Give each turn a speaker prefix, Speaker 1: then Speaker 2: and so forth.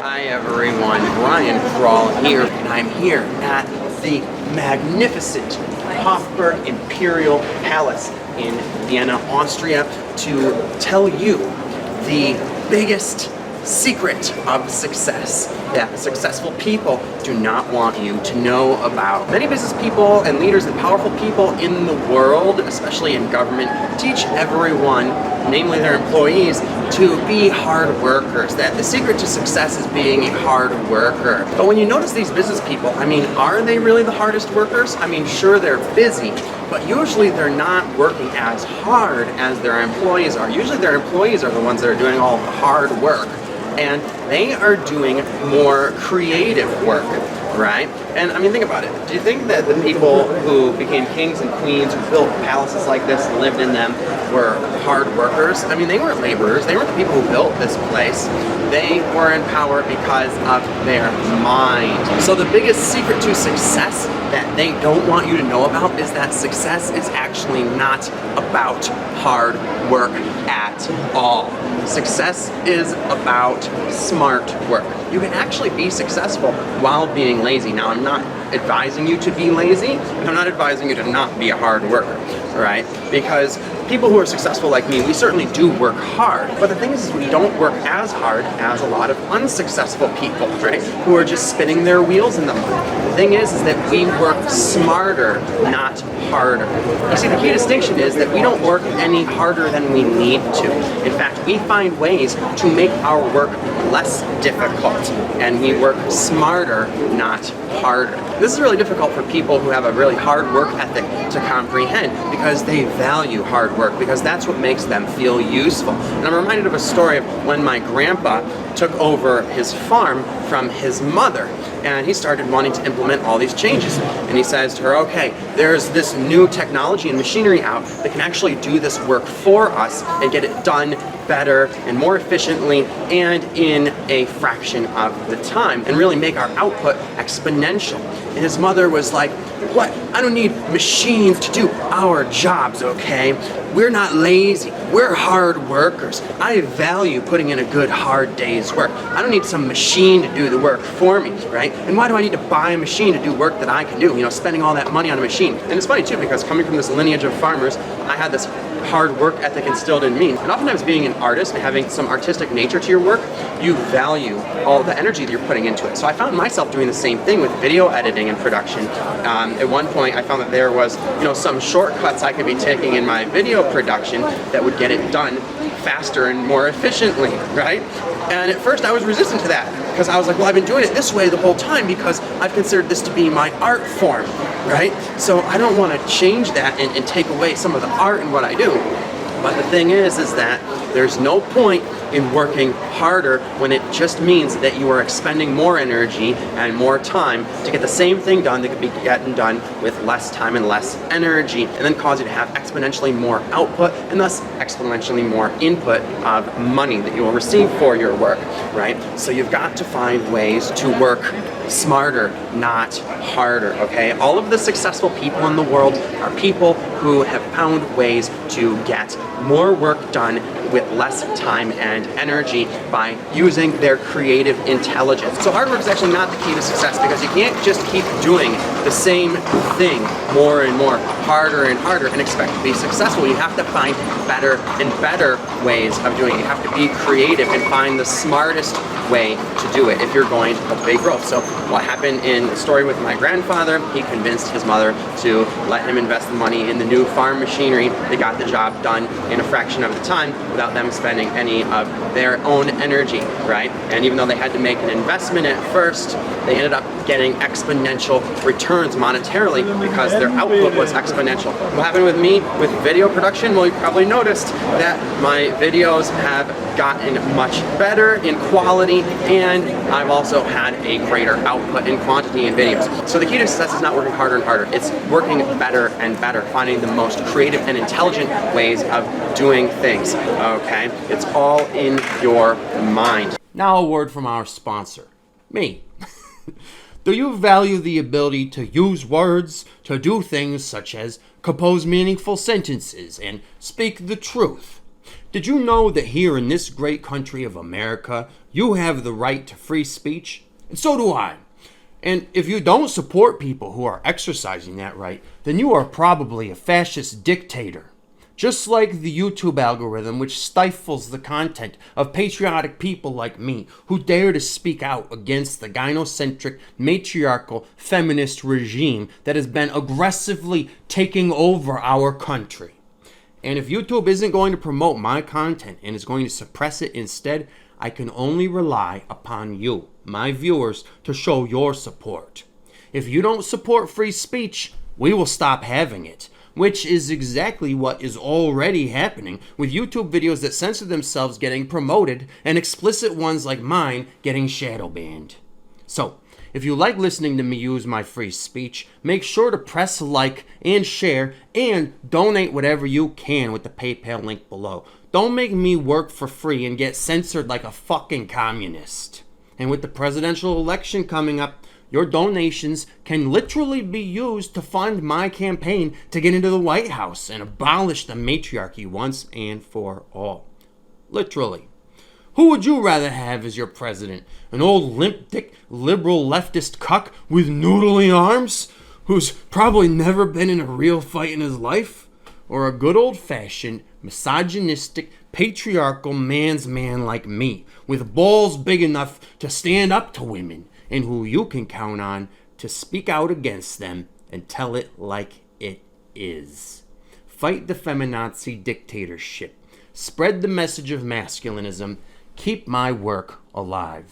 Speaker 1: Hi everyone, Brian Crawl here, and I'm here at the magnificent Hofburg Imperial Palace in Vienna, Austria, to tell you the biggest secret of success that successful people do not want you to know about. Many business people and leaders and powerful people in the world, especially in government, teach everyone, namely their employees, to be hard workers, that the secret to success is being a hard worker. But when you notice these business people, I mean, are they really the hardest workers? I mean, sure, they're busy, but usually they're not working as hard as their employees are. Usually their employees are the ones that are doing all the hard work, and they are doing more creative work, right? And I mean, think about it. Do you think that the people who became kings and queens, who built palaces like this and lived in them, were hard workers? I mean, they weren't laborers. They weren't the people who built this place. They were in power because of their mind. So the biggest secret to success that they don't want you to know about is that success is actually not about hard work at all. Success is about smart work. You can actually be successful while being lazy. Now, I'm not advising you to be lazy, and I'm not advising you to not be a hard worker, right? Because people who are successful like me, we certainly do work hard, but the thing is we don't work as hard as a lot of unsuccessful people, right? Who are just spinning their wheels in the mud. The thing is that we work smarter, not harder. You see, the key distinction is that we don't work any harder than we need to. In fact, we find ways to make our work less difficult, and we work smarter, not harder. This is really difficult for people who have a really hard work ethic to comprehend, because they value hard work, because that's what makes them feel useful. And I'm reminded of a story of when my grandpa took over his farm from his mother, and he started wanting to implement all these changes. And he says to her, okay, there's this new technology and machinery out that can actually do this work for us and get it done better and more efficiently and in a fraction of the time, and really make our output exponential. And his mother was like, what? I don't need machines to do our jobs, okay? We're not lazy. We're hard workers. I value putting in a good hard day's work. I don't need some machine to do the work for me, right? And why do I need to buy a machine to do work that I can do? You know, spending all that money on a machine. And it's funny too, because coming from this lineage of farmers, I had this hard work ethic instilled in me. And oftentimes being an artist and having some artistic nature to your work, you value all the energy that you're putting into it. So I found myself doing the same thing with video editing and production. At one point I found that there was, some shortcuts I could be taking in my video production that would get it done faster and more efficiently, right? And at first I was resistant to that, because I was like, well, I've been doing it this way the whole time because I've considered this to be my art form, right? So I don't want to change that and take away some of the art in what I do. But the thing is that there's no point in working harder when it just means that you are expending more energy and more time to get the same thing done that could be getting done with less time and less energy, and then cause you to have exponentially more output and thus exponentially more input of money that you will receive for your work, right? So you've got to find ways to work smarter, not harder, okay? All of the successful people in the world are people who have found ways to get more work done with less time and energy by using their creative intelligence. So hard work is actually not the key to success, because you can't just keep doing the same thing more and more, harder and harder, and expect to be successful. You have to find better and better ways of doing it. You have to be creative and find the smartest way to do it if you're going to cultivate growth. So what happened in the story with my grandfather, he convinced his mother to let him invest the money in the new farm machinery. They got the job done in a fraction of the time without them spending any of their own energy, right? And even though they had to make an investment at first, they ended up getting exponential returns monetarily because their output was exponential. What happened with me with video production? Well, you probably noticed that my videos have gotten much better in quality, and I've also had a greater output in quantity in videos. So the key to success is not working harder and harder. It's working better and better, finding the most creative and intelligent ways of doing things, okay? It's all in your mind.
Speaker 2: Now a word from our sponsor, me. Do you value the ability to use words to do things such as compose meaningful sentences and speak the truth? Did you know that here in this great country of America, you have the right to free speech? And so do I. And if you don't support people who are exercising that right, then you are probably a fascist dictator. Just like the YouTube algorithm, which stifles the content of patriotic people like me who dare to speak out against the gynocentric, matriarchal, feminist regime that has been aggressively taking over our country. And if YouTube isn't going to promote my content and is going to suppress it instead, I can only rely upon you, my viewers, to show your support. If you don't support free speech, we will stop having it, which is exactly what is already happening with YouTube videos that censor themselves getting promoted and explicit ones like mine getting shadow banned. So, if you like listening to me use my free speech, make sure to press like and share and donate whatever you can with the PayPal link below. Don't make me work for free and get censored like a fucking communist. And with the presidential election coming up, your donations can literally be used to fund my campaign to get into the White House and abolish the matriarchy once and for all. Literally. Who would you rather have as your president? An old limp-dick liberal leftist cuck with noodly arms who's probably never been in a real fight in his life? Or a good old-fashioned, misogynistic, patriarchal man's man like me, with balls big enough to stand up to women, and who you can count on to speak out against them and tell it like it is. Fight the feminazi dictatorship. Spread the message of masculinism. Keep my work alive.